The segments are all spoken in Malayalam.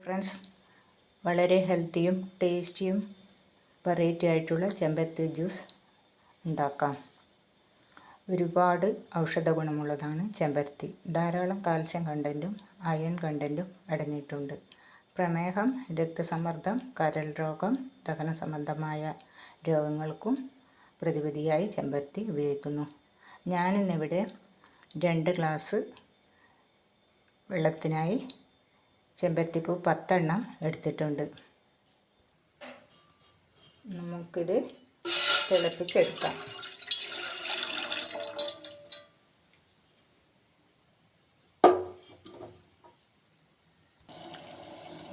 ഫ്രണ്ട്സ്, വളരെ ഹെൽത്തിയും ടേസ്റ്റിയും വെറൈറ്റി ആയിട്ടുള്ള ചെമ്പരത്തി ജ്യൂസ് ഉണ്ടാക്കാം. ഒരുപാട് ഔഷധ ഗുണമുള്ളതാണ് ചെമ്പരത്തി. ധാരാളം കാൽസ്യം കണ്ടൻറ്റും അയൺ കണ്ടൻറ്റും അടങ്ങിയിട്ടുണ്ട്. പ്രമേഹം, രക്തസമ്മർദ്ദം, കരൾ രോഗം, ദഹന സംബന്ധമായ രോഗങ്ങൾക്കും പ്രതിവിധിയായി ചെമ്പരത്തി ഉപയോഗിക്കുന്നു. ഞാനിന്നിവിടെ 2 ഗ്ലാസ് വെള്ളത്തിനായി ചെമ്പരത്തിപ്പൂ 10 എണ്ണം എടുത്തിട്ടുണ്ട്. നമുക്കിത് തിളപ്പിച്ചെടുക്കാം.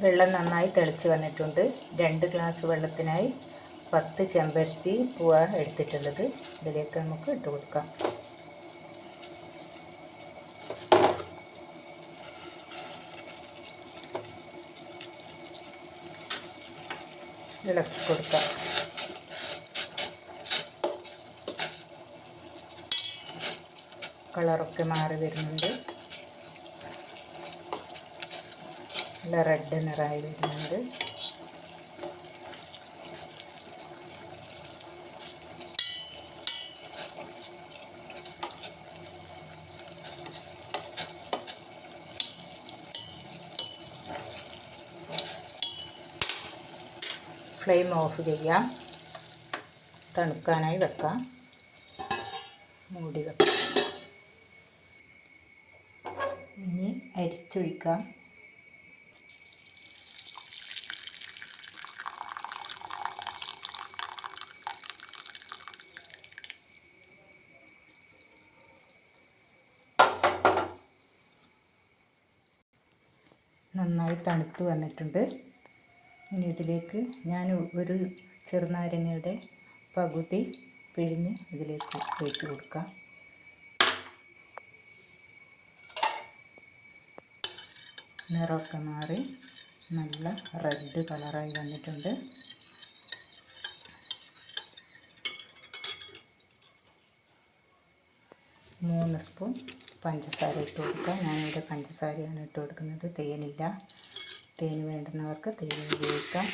വെള്ളം നന്നായി തിളച്ച് വന്നിട്ടുണ്ട്. 2 ഗ്ലാസ് വെള്ളത്തിനായി 10 ചെമ്പരത്തി പൂവാണ് എടുത്തിട്ടുള്ളത്. ഇതിലേക്ക് നമുക്ക് ഇട്ട് കൊടുക്കാം. ഇളക്കി കൊടുക്കാം. കളറൊക്കെ മാറി വരുന്നുണ്ട്. നല്ല റെഡ് നിറായി വരുന്നുണ്ട്. ഫ്ലെയിം ഓഫ് ചെയ്യാം. തണുക്കാനായി വെക്കാം. മൂടി വെക്കാം. ഇനി അരിച്ചൊഴിക്കാം. നന്നായി തണുത്ത് വന്നിട്ടുണ്ട്. ഇനി ഇതിലേക്ക് ഞാൻ ഒരു ചെറുനാരങ്ങയുടെ പകുതി പിഴിഞ്ഞ് ഇതിലേക്ക് ഒഴിച്ച് കൊടുക്കാം. നിറമൊക്കെ മാറി നല്ല റെഡ് കളറായി വന്നിട്ടുണ്ട്. മൂന്ന് സ്പൂൺ പഞ്ചസാര ഇട്ട് കൊടുക്കാം. ഞാനിവിടെ പഞ്ചസാരയാണ് ഇട്ട് കൊടുക്കുന്നത്. തേനില്ല. തേൻ വേണ്ടുന്നവർക്ക് തേൻ ഉപയോഗിക്കാം.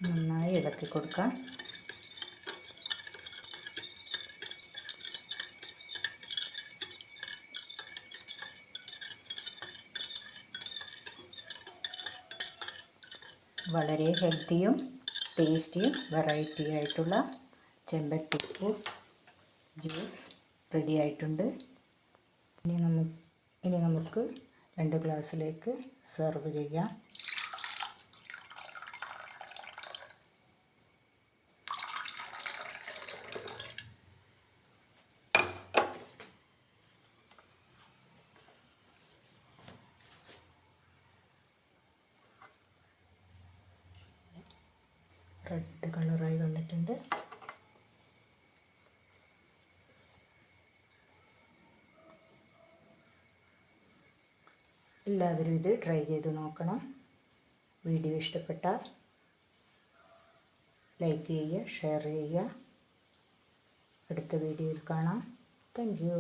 നന്നായി ഇളക്കി കൊടുക്കാം. വളരെ ഹെൽത്തിയും ടേസ്റ്റിയും വെറൈറ്റി ആയിട്ടുള്ള ചെമ്പരത്തിപ്പൂ ജ്യൂസ് റെഡി ആയിട്ടുണ്ട്. ഇനി നമുക്ക് 2 ഗ്ലാസ്സിലേക്ക് സെർവ് ചെയ്യാം. റെഡ് കളറായി വന്നിട്ടുണ്ട്. എല്ലാവരും ഇത് ട്രൈ ചെയ്ത് നോക്കണം. വീഡിയോ ഇഷ്ടപ്പെട്ടാൽ ലൈക്ക് ചെയ്യുക, ഷെയർ ചെയ്യുക. അടുത്ത വീഡിയോയിൽ കാണാം. Thank you.